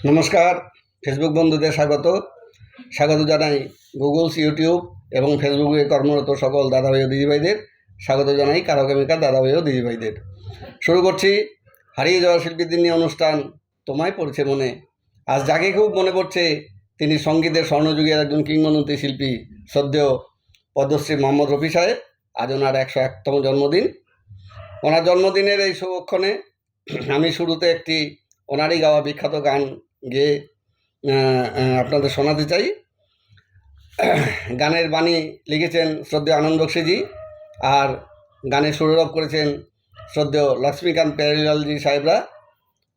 নমস্কার, ফেসবুক বন্ধুদের স্বাগত জানাই। গুগলস, ইউটিউব এবং ফেসবুকে কর্মরত সকল দাদাভাই ও দিদিভাইদের স্বাগত জানাই। কারকে মেকার দাদাভাই ও দিদিভাইদের শুরু করছি হারিয়ে যাওয়া শিল্পীদের নিয়ে অনুষ্ঠান তোমায় পড়ছে মনে। আজ যাকে খুব মনে পড়ছে তিনি সঙ্গীতের স্বর্ণযুগের একজন কিংবদন্তি শিল্পী, শ্রদ্ধেয় পদ্মশ্রী মোহাম্মদ রফি সাহেব। আজ ওনার 101তম জন্মদিন। ওনার জন্মদিনের এই শুভক্ষণে আমি শুরুতে একটি ওনারই গাওয়া বিখ্যাত গান গেয়ে আপনাদের শোনাতে চাই। গানের বাণী লিখেছেন শ্রদ্ধেয় আনন্দ বক্সিজি, আর গানের সুরারোপ করেছেন শ্রদ্ধেয় লক্ষ্মীকান্ত প্যারিলালজি সাহেবরা।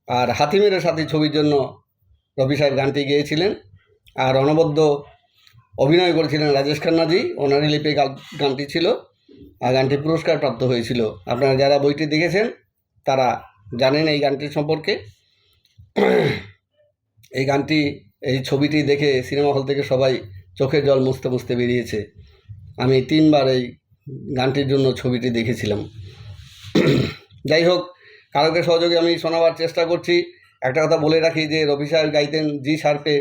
আর হাতিমের সাথী ছবির জন্য রফি সাহেব গানটি গেয়েছিলেন, আর অনবদ্য অভিনয় করেছিলেন রাজেশ খান্নাজি। ওনারই লিপে গানটি ছিল, আর গানটি পুরস্কার প্রাপ্ত হয়েছিল। আপনারা যারা বইটি দেখেছেন তারা জানেন এই গানটির সম্পর্কে। এই ছবিটি দেখে সিনেমা হল থেকে সবাই চোখের জল মুছতে মুছতে বেরিয়েছে। আমি 3বার এই গানটির জন্য ছবিটি দেখেছিলাম। যাই হোক, কারকের সহযোগে আমি শোনাবার চেষ্টা করছি। একটা কথা বলে রাখি যে রফি সাহেব গাইতেন জি শার্পে,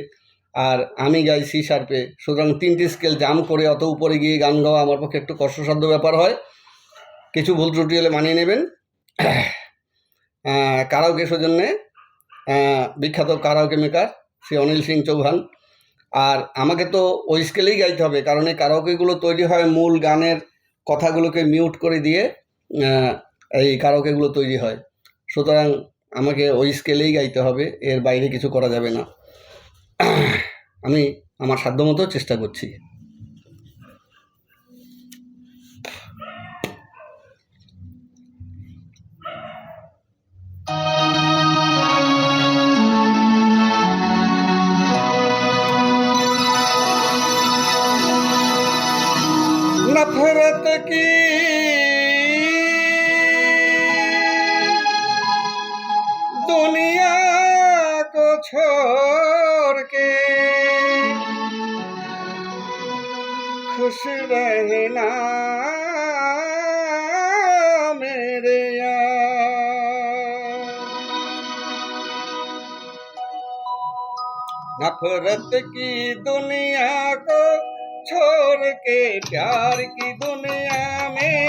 আর আমি গাই সি শার্পে। সুতরাং 3টি স্কেল জাম করে অত উপরে গিয়ে গান গাওয়া আমার পক্ষে একটু কষ্টসাধ্য ব্যাপার হয়। কিছু ভুল ত্রুটি হলে মানিয়ে নেবেন। কারাওকে সৌজন্যে বিখ্যাত কারাওকে মেকার শ্রী অনিল সিং চৌহান। আর আমাকে তো ওই স্কেলেই গাইতে হবে, কারণ এই কারাওকেগুলো তৈরি হয় মূল গানের কথাগুলোকে মিউট করে দিয়ে এই কারাওকেগুলো তৈরি হয়। সুতরাং আমাকে ওই স্কেলেই গাইতে হবে, এর বাইরে কিছু করা যাবে না। আমি আমার সাধ্যমতো চেষ্টা করছি। नफरत की दुनिया को छोड़ के खुश रहना मेरे यार। नफरत की दुनिया को छोड़ के प्यार की दुनिया में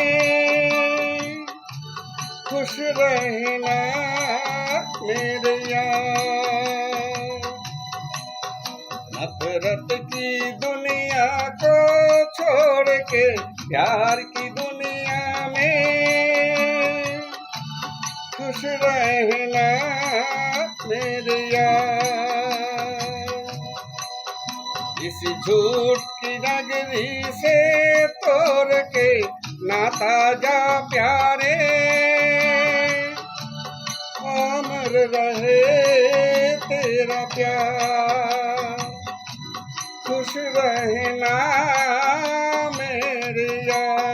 खुश रहना मेरे यार। नफरत की दुनिया को छोड़ के प्यार की दुनिया में खुश रहना मेरे यार। इस झूठ की नगरी से तोड़ के नाता जा प्यारे, अमर रहे तेरा प्यार। खुश रहना मेरे यार।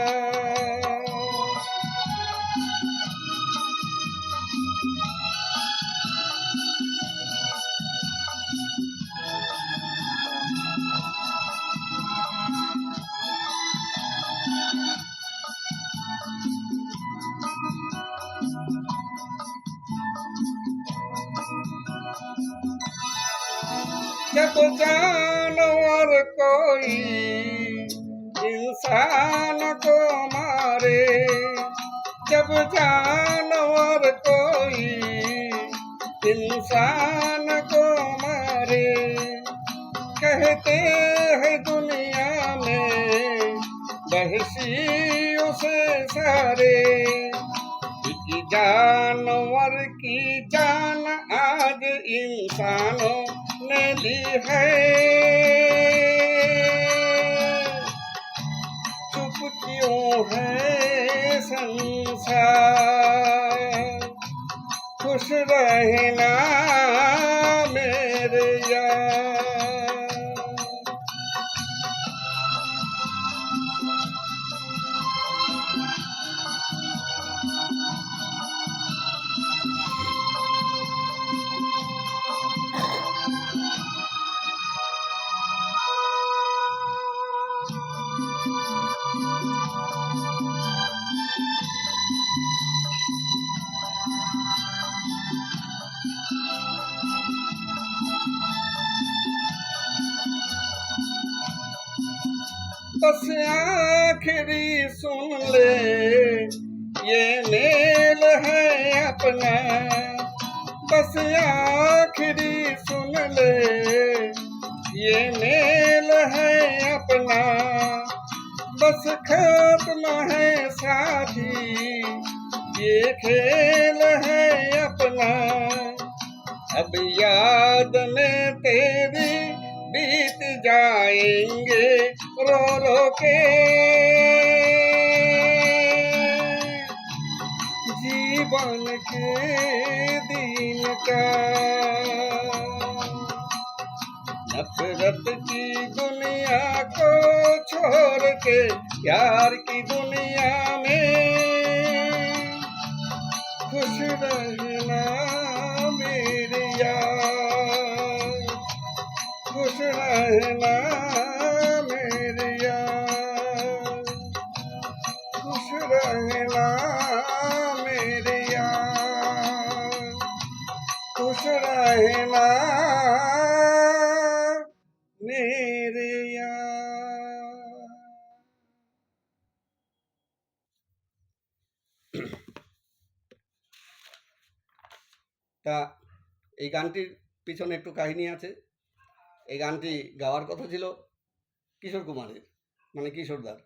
जब जानवर कोई इंसान को मारे, जब जानवर कोई इंसान को मारे, कहते हैं दुनिया में वहशी उसे सारे। एक जानवर की जान आज इंसानों ने ली है, चुप क्यों है संसार। खुश रहना मेरे यार। बस आखिरी सुन ले ये मेल है अपना, बस आखिरी सुन ले ये मेल है अपना, बस खत्म है साथी ये खेल है अपना। अब याद में तेरी बीत जाएंगे रो रो के जीवन के दिन का। नफरत की दुनिया को छोड़ के प्यार की दुनिया में खुश रहना मेरे यार, खुश रहना मेरे यार, खुश रहना मेरे यार, खुश रहना मेरे यार। তা এই গানটির পিছনে একটু কাহিনী আছে। এই গানটি গাওয়ার কথা ছিল কিশোর কুমারের, মানে কিশোরদার।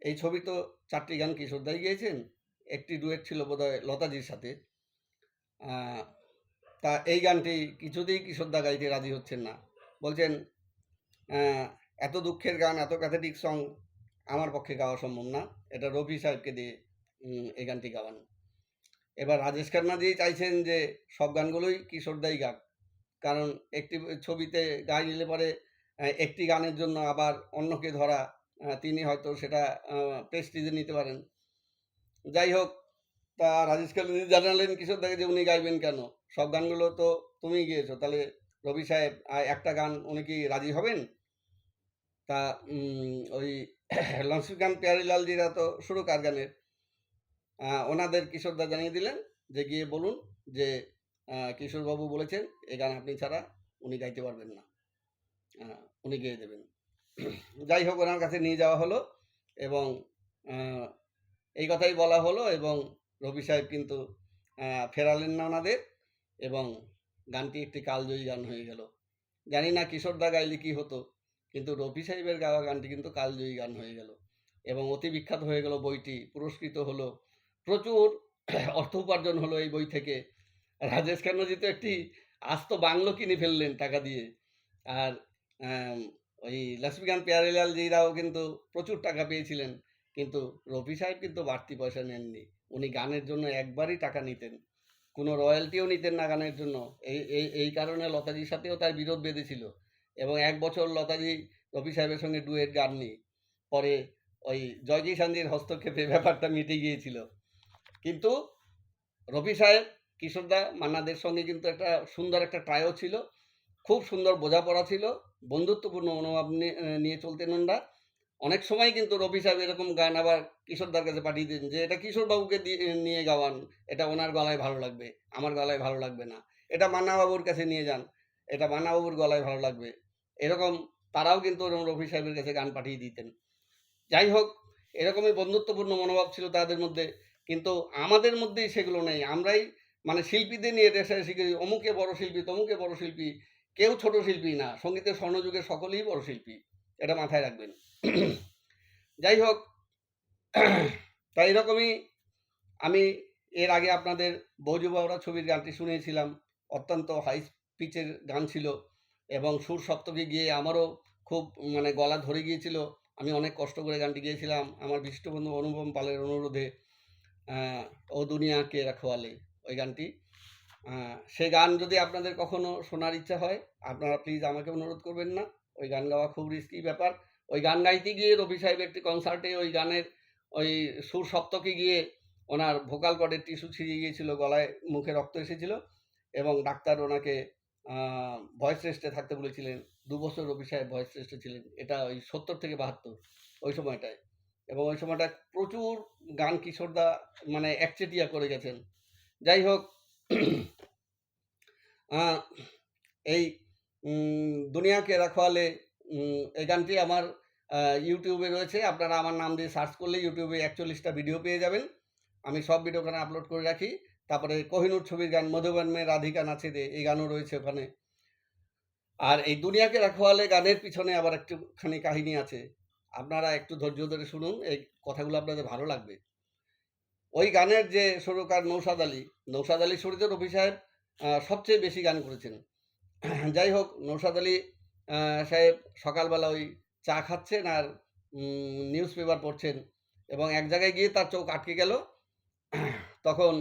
এই ছবি তো 4টি গান কিশোরদাই গেয়েছেন, একটি ডুয়েট ছিল বোধহয় লতাজির সাথে। তা এই গানটি কিছুতেই কিশোরদা গাইতে রাজি হচ্ছেন না, বলছেন এত দুঃখের গান, এত প্যাথেটিক সং আমার পক্ষে গাওয়া সম্ভব না, এটা রফি সাহেবকে দিয়ে এই গানটি গাওয়ান। এবার রাজেশ খান্নাজি চাইছেন যে সব গানগুলোই কিশোরদাই গাক, কারণ একটি ছবিতে গাই নিলে পরে একটি গানের জন্য আবার অন্যকে ধরা, তিনি হয়তো সেটা প্রেস্টিজে নিতে পারেন। যাই হোক, তা রাজেশ খান্নাজি জানালেন কিশোরদাকে যে উনি গাইবেন কেন, সব গানগুলো তো তুমি গিয়েছো, তাহলে রবি সাহেব একটা গান উনি কি রাজি হবেন? তা ওই লক্ষ্মীকান্ত প্যারিলালজিরা তো সুরকার গানের, ওনাদের কিশোরদা জানিয়ে দিলেন যে গিয়ে বলুন যে কিশোরবাবু বলেছেন এই গান আপনি ছাড়া উনি গাইতে পারবেন না, উনি গেয়ে দেবেন। যাই হোক, ওনার কাছে নিয়ে যাওয়া হলো এবং এই কথাই বলা হলো, এবং রবি সাহেব কিন্তু ফেরালেন না ওনাদের, এবং গানটি একটি কালজয়ী গান হয়ে গেল। জানি না কিশোরদা গাইলে কি হতো, কিন্তু রবি সাহেবের গাওয়া গানটি কিন্তু কালজয়ী গান হয়ে গেল এবং অতি বিখ্যাত হয়ে গেল। বইটি পুরস্কৃত হলো, প্রচুর অর্থ উপার্জন হলো এই বই থেকে। রাজেশ খান্নাজি তো একটি আস্ত বাংলো কিনে ফেললেন টাকা দিয়ে, আর ওই লক্ষ্মীকান্ত প্যারিলালজিরাও কিন্তু প্রচুর টাকা পেয়েছিলেন, কিন্তু রফি সাহেব কিন্তু বাড়তি পয়সা নেননি। উনি গানের জন্য একবারই টাকা নিতেন, কোনো রয়্যালটিও নিতেন না গানের জন্য। এই কারণে লতাজির সাথেও তার বিরোধ বেঁধেছিল এবং 1 বছর লতাজি রফি সাহেবের সঙ্গে ডুয়েট গাননি। পরে ওই জয়কি সাঞ্জির হস্তক্ষেপে ব্যাপারটা মিটে গিয়েছিল। কিন্তু রফি সাহেব, কিশোরদা, মান্নাদের সঙ্গে কিন্তু একটা সুন্দর একটা ট্রায়ও ছিল, খুব সুন্দর বোঝাপড়া ছিল, বন্ধুত্বপূর্ণ মনোভাব নিয়ে চলতেন ওনারা। অনেক সময় কিন্তু রফি সাহেব এরকম গান আবার কিশোরদার কাছে পাঠিয়ে দিতেন যে এটা কিশোরবাবুকে নিয়ে গাওয়ান, এটা ওনার গলায় ভালো লাগবে, আমার গলায় ভালো লাগবে না, এটা মান্নাবাবুর কাছে নিয়ে যান, এটা মান্নাবাবুর গলায় ভালো লাগবে। এরকম তারাও কিন্তু রফি সাহেবের কাছে গান পাঠিয়ে দিতেন। যাই হোক, এরকমই বন্ধুত্বপূর্ণ মনোভাব ছিল তাদের মধ্যে, কিন্তু আমাদের মধ্যেই সেগুলো নেই। আমরাই মানে শিল্পীদের নিয়ে রেষারেষি করি, অমুকে বড় শিল্পী, তমুকে বড় শিল্পী, কেউ ছোট শিল্পী না, সঙ্গীতের স্বর্ণযুগে সকলেই বড় শিল্পী, এটা মাথায় রাখবেন। যাই হোক, তাই এরকমই আমি এর আগে আপনাদের বৌজু বাউরা ছবির গানটি শুনিয়েছিলাম, অত্যন্ত হাই পিচের গান ছিল এবং সুর সপ্তকে গিয়ে আমারও খুব মানে গলা ধরে গিয়েছিল। আমি অনেক কষ্ট করে গানটি গিয়েছিলাম আমার বিশিষ্ট বন্ধু অনুপম পালের অনুরোধে, ও দুনিয়াকে রাখওয়ালে, ওই গানটি। সে গান যদি আপনাদের কখনো শোনার ইচ্ছা হয়, আপনারা প্লিজ আমাকে অনুরোধ করবেন না, ওই গান গাওয়া খুব রিস্কি ব্যাপার। ওই গান গাইতে গিয়ে রফি সাহেব একটি কনসার্টে ওই গানের ওই সুর সপ্তকে গিয়ে ওনার ভোকাল কর্ডের টিস্যু ছিঁড়ে গিয়েছিল, গলায় মুখে রক্ত এসেছিল এবং ডাক্তার ওনাকে ভয়েস রেস্টে থাকতে বলেছিলেন। 2 বছর রফি সাহেব ভয়েস রেস্টে ছিলেন, এটা ওই 70 থেকে 72 ওই সময়টায়। এবং ওই সময়টা প্রচুর গান কিশোরদা মানে একচেটিয়া করে গেছেন। যাই হোক, এই দুনিয়াকে রাখওয়ালে এই গানটি আমার ইউটিউবে রয়েছে, আপনারা আমার নাম দিয়ে সার্চ করলে ইউটিউবে 41টা ভিডিও পেয়ে যাবেন। আমি সব ভিডিও ওখানে আপলোড করে রাখি। তারপরে কোহিনূর ছবির গান মধুবন মে রাধিকা নাচে দে, এই গানও রয়েছে ওখানে। আর এই দুনিয়াকে রাখওয়ালে গানের পিছনে আবার একটুখানি কাহিনী আছে, আপনারা একটু ধৈর্য ধরে শুনুন, এই কথাগুলো আপনাদের ভালো লাগবে। ওই গানের যে সুরকার নৌশাদ আলী সুরিতে রফি সাহেব সবচেয়ে বেশি গান করেছেন। যাই হোক, নৌশাদ আলী সাহেব সকালবেলা ওই চা খাচ্ছেন আর নিউজ পেপার পড়ছেন, এবং এক জায়গায় গিয়ে তার চোখ আটকে গেল। তখন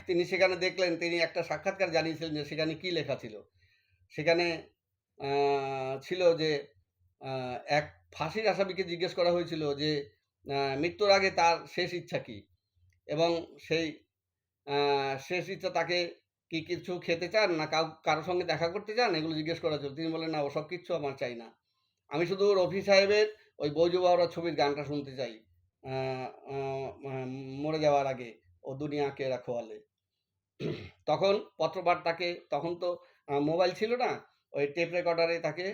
তিনি সেখানে দেখলেন, তিনি একটা সাক্ষাৎকার জানিয়েছিলেন যে সেখানে কি লেখা ছিল। সেখানে ছিল যে এক ফাঁসির আসামিকে জিজ্ঞেস করা হয়েছিল যে মৃত্যুর আগে তার শেষ ইচ্ছা কি, এবং সেই শেষ ইচ্ছা তাকে কি কিছু খেতে চান না কারোর সঙ্গে দেখা করতে চান, এগুলো জিজ্ঞেস করা হয়েছিল। তিনি বলেন, না, ওসব কিচ্ছু আমার চাই না, আমি শুধু রফি সাহেবের ওই বৈজু বাউরা ছবির গানটা শুনতে চাই, মরে যাওয়ার আগে, ও দুনিয়াকে রাখওয়ালে। তখন পত্রপাঠ তাকে, তখন তো মোবাইল ছিল না, ওই টেপ রেকর্ডারে তাকে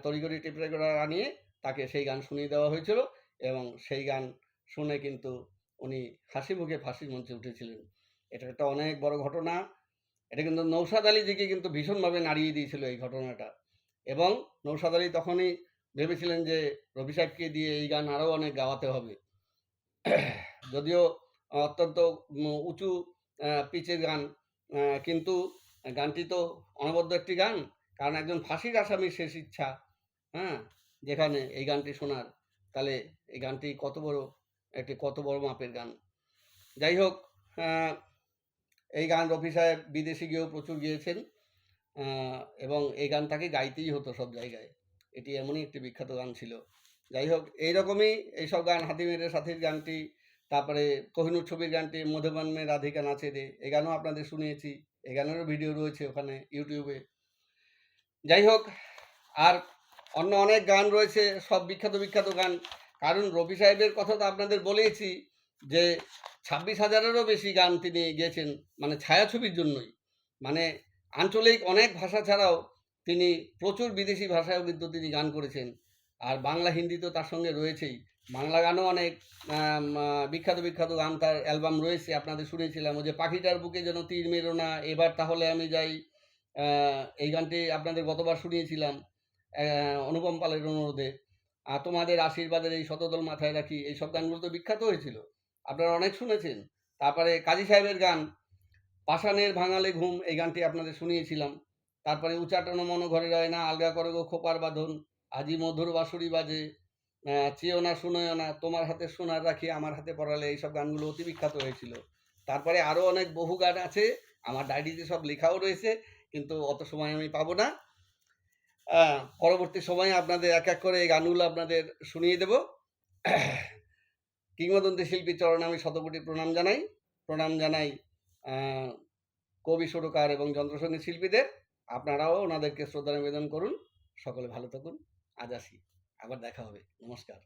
তড়িঘড়ি টেপ রেকর্ডার আনিয়ে তাকে সেই গান শুনিয়ে দেওয়া হয়েছিল, এবং সেই গান শুনে কিন্তু উনি হাসি মুখে ফাঁসির মঞ্চে উঠেছিলেন। এটা একটা অনেক বড় ঘটনা। এটা কিন্তু নৌশাদ আলীজিকে কিন্তু ভীষণভাবে নাড়িয়ে দিয়েছিল এই ঘটনাটা, এবং নৌশাদ আলী তখনই ভেবেছিলেন যে রফি সাহেবকে দিয়ে এই গান আরও অনেক গাওয়াতে হবে। যদিও অত্যন্ত উঁচু পিচের গান, কিন্তু গানটি তো অনবদ্য একটি গান, কারণ একজন ফাঁসির আসামির শেষ ইচ্ছা, হ্যাঁ, যেখানে এই গানটি শোনার, তাহলে এই গানটি কত বড় মাপের গান। যাই হোক, এই গান রফি সাহেব বিদেশে গিয়েও প্রচুর গিয়েছেন, এবং এই গান তাকে গাইতেই হতো সব জায়গায়। এটি এমনই একটি বিখ্যাত গান ছিল। যাই হোক, এইরকমই এইসব গান, হাতিমের সাথীর গানটি, তারপরে কোহিনূর ছবির গানটি মধুবন মে রাধিকা নাচে দে, এই গানও আপনাদের শুনিয়েছি, এই গানেরও ভিডিও রয়েছে ওখানে ইউটিউবে। যাই হোক, আর অন্য অনেক গান রয়েছে, সব বিখ্যাত গান। কারণ রফি সাহেবের কথা তো আপনাদের বলেইছি যে 26,000-এরও বেশি গান তিনি গেয়েছেন, মানে ছায়াছবির জন্যই। মানে আঞ্চলিক অনেক ভাষা ছাড়াও তিনি প্রচুর বিদেশি ভাষায়ও কিন্তু তিনি গান করেছেন, আর বাংলা হিন্দি তো তার সঙ্গে রয়েছেই। বাংলা গানও অনেক বিখ্যাত গান তার অ্যালবাম রয়েছে, আপনাদের শুনেছিলাম, ওই যে পাখিটার বুকে যেন তীর মেরো না, এবার তাহলে আমি যাই, এই গানটি আপনাদের গতবার শুনিয়েছিলাম অনুপম পালের অনুরোধে। তোমাদের আশীর্বাদের এই শতদল মাথায় রাখি, এইসব গানগুলো তো বিখ্যাত হয়েছিল, আপনারা অনেক শুনেছেন। তারপরে কাজী সাহেবের গান পাষাণের ভাঙালে ঘুম, এই গানটি আপনাদের শুনিয়েছিলাম। তারপরে উচাটন মন ঘরে রয় না, আলগা করে গো খোপার বাঁধন, আজি মধুর বাঁশুরি বাজে, চেয়েও না শুনেও না, তোমার হাতে সোনার রাখি আমার হাতে পড়ালে, এইসব গানগুলো অতি বিখ্যাত হয়েছিল। তারপরে আরও অনেক বহু গান আছে, আমার ডায়েরিতে সব লেখাও রয়েছে, কিন্তু অত সময় আমি পাবো না। পরবর্তী সময়ে আপনাদের এক এক করে এই গানগুলো আপনাদের শুনিয়ে দেব। কিংবদন্তি শিল্পী চরণে আমি শতকোটি প্রণাম জানাই কবি, সুরকার এবং যন্ত্রসঙ্গীত শিল্পীদের। আপনারাও ওনাদেরকে শ্রদ্ধা নিবেদন করুন। সকলে ভালো থাকুন। আজ আসি, আবার দেখা হবে। নমস্কার।